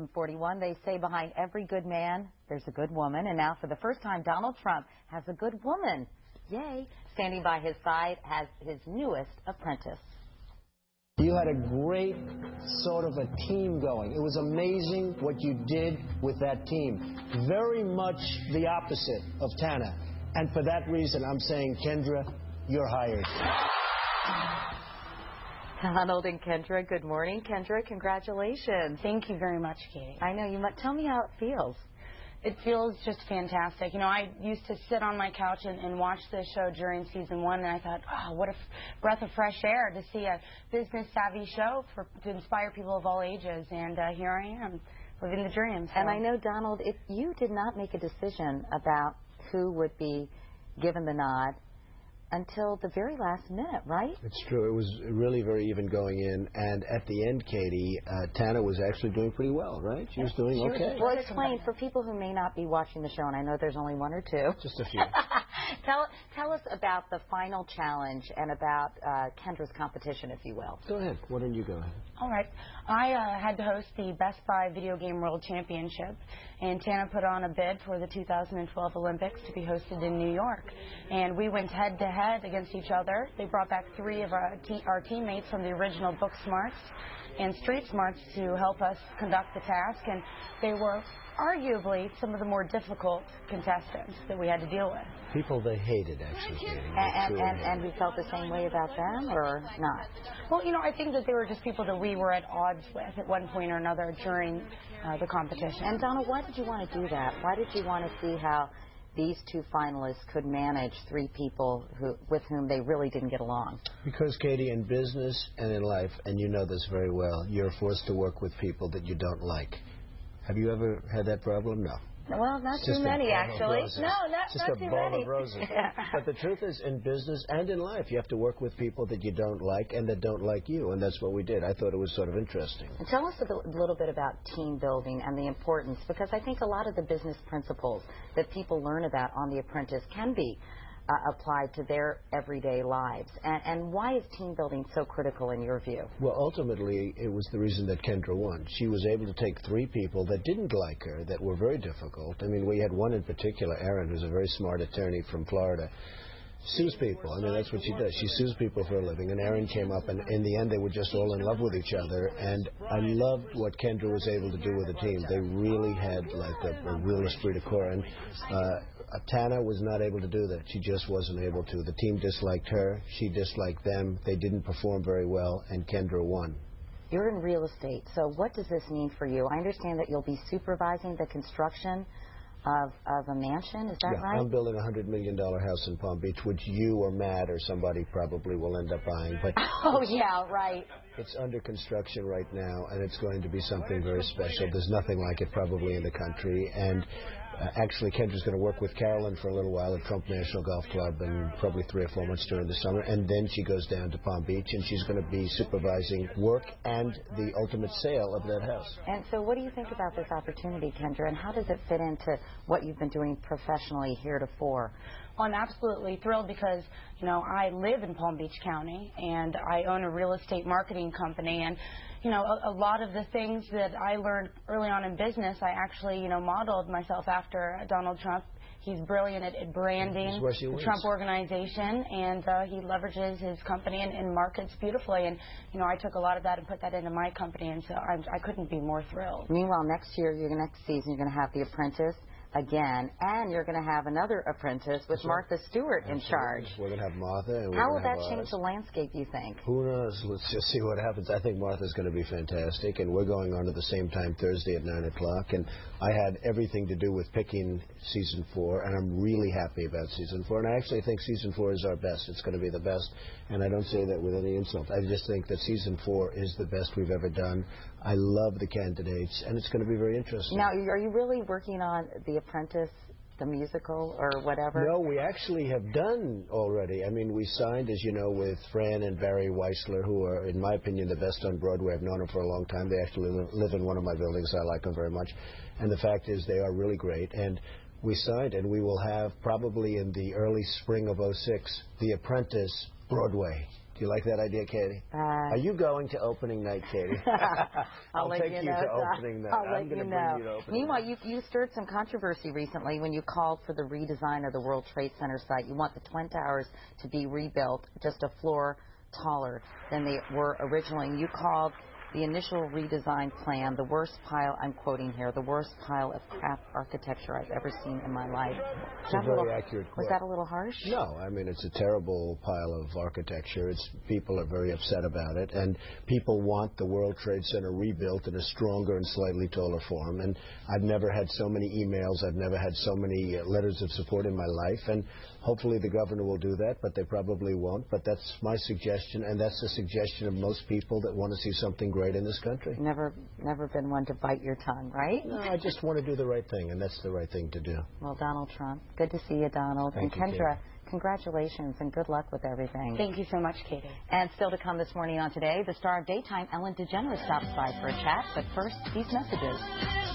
41, they say behind every good man, there's a good woman. And now for the first time, Donald Trump has a good woman. Yay. Standing by his side has his newest apprentice. You had a great sort of a team going. It was amazing what you did with that team. Very much the opposite of Tana. And for that reason, I'm saying, Kendra, you're hired. Donald and Kendra, good morning. Kendra, congratulations. Thank you very much, Katie. I know. Tell me how it feels. It feels just fantastic. You know, I used to sit on my couch and watch this show during season 1, and I thought, oh, what a breath of fresh air to see a business-savvy show to inspire people of all ages. And here I am, living the dream. So. And I know, Donald, if you did not make a decision about who would be given the nod until the very last minute, right? It's true. It was really very even going in. And at the end, Katie, Tana was actually doing pretty well, right? She was doing okay. Well, explain for people who may not be watching the show, and I know there's only one or two. Just a few. Tell us about the final challenge and about Kendra's competition, if you will. Go ahead. Why don't you go ahead? All right. I had to host the Best Buy Video Game World Championship, and Tana put on a bid for the 2012 Olympics to be hosted in New York. And we went head-to-head against each other. They brought back 3 of our teammates from the original Book Smarts and Street Smarts to help us conduct the task, and they were arguably some of the more difficult contestants that we had to deal with. People they hated, actually. And you felt the same way about them, or not? Well, you know, I think that they were just people that we were at odds with at one point or another during the competition. And, Donald, why did you want to do that? Why did you want to see how these 2 finalists could manage 3 people with whom they really didn't get along? Because, Katie, in business and in life, and you know this very well, you're forced to work with people that you don't like. Have you ever had that problem? No. Well, not too many, actually. No, not too many. Just a ball of roses. Yeah. But the truth is, in business and in life, you have to work with people that you don't like and that don't like you, and that's what we did. I thought it was sort of interesting. And tell us a little bit about team building and the importance, because I think a lot of the business principles that people learn about on The Apprentice can be applied to their everyday lives. And why is team building so critical in your view? Well, ultimately, it was the reason that Kendra won. She was able to take 3 people that didn't like her, that were very difficult. I mean, we had one in particular, Erin, who's a very smart attorney from Florida, sues people. I mean, that's what she does. She sues people for a living. And Erin came up, and in the end, they were just all in love with each other. And I loved what Kendra was able to do with the team. They really had, like, a real esprit de corps. And Tana was not able to do that. She just wasn't able to. The team disliked her. She disliked them. They didn't perform very well, and Kendra won. You're in real estate, so what does this mean for you? I understand that you'll be supervising the construction of a mansion, is that right? I'm building a $100 million house in Palm Beach, which you or Matt or somebody probably will end up buying. But oh, yeah, right. It's under construction right now, and it's going to be something very special. There's nothing like it probably in the country. And actually, Kendra's going to work with Carolyn for a little while at Trump National Golf Club, and probably 3 or 4 months during the summer. And then she goes down to Palm Beach, and she's going to be supervising work and the ultimate sale of that house. And so what do you think about this opportunity, Kendra, and how does it fit into what you've been doing professionally heretofore? Well, I'm absolutely thrilled because, you know, I live in Palm Beach County, and I own a real estate marketing company, and you know, a lot of the things that I learned early on in business, I actually, you know, modeled myself after Donald Trump. He's brilliant at branding the Trump organization, and he leverages his company and markets beautifully. And, you know, I took a lot of that and put that into my company, and so I couldn't be more thrilled. Meanwhile, next season, you're going to have The Apprentice again, and you're going to have another apprentice with Martha Stewart in charge. We're going to have Martha. And how will that change the landscape, you think? Who knows? Let's just see what happens. I think Martha's going to be fantastic, and we're going on at the same time Thursday at 9 o'clock, and I had everything to do with picking season 4, and I'm really happy about season 4, and I actually think season 4 is our best. It's going to be the best, and I don't say that with any insult. I just think that season 4 is the best we've ever done. I love the candidates, and it's going to be very interesting. Now, are you really working on The Apprentice, the musical, or whatever? No, we actually have done already. I mean, we signed, as you know, with Fran and Barry Weissler, who are, in my opinion, the best on Broadway. I've known them for a long time. They actually live in one of my buildings. I like them very much. And the fact is they are really great. And we signed, and we will have probably in the early spring of '06, The Apprentice Broadway. Do you like that idea, Katie? Are you going to opening night, Katie? I'll take you to opening night. I'm going to bring you to opening Meanwhile, you stirred some controversy recently when you called for the redesign of the World Trade Center site. You want the Twin Towers to be rebuilt just a floor taller than they were originally. And you called the initial redesign plan the worst pile, I'm quoting here, the worst pile of crap architecture I've ever seen in my life. It's a very accurate quote. Was that a little harsh? No, I mean, it's a terrible pile of architecture. People are very upset about it, and people want the World Trade Center rebuilt in a stronger and slightly taller form. And I've never had so many emails. I've never had so many letters of support in my life, and hopefully the governor will do that, but they probably won't. But that's my suggestion, and that's the suggestion of most people that want to see something great in this country. Never been one to bite your tongue, right? No, I just want to do the right thing, and that's the right thing to do. Well, Donald Trump, good to see you, Donald. Thank you, Kendra, Katie. Congratulations and good luck with everything. Thank you so much, Katie. And still to come this morning on Today, the star of Daytime, Ellen DeGeneres, stops by for a chat. But first, these messages.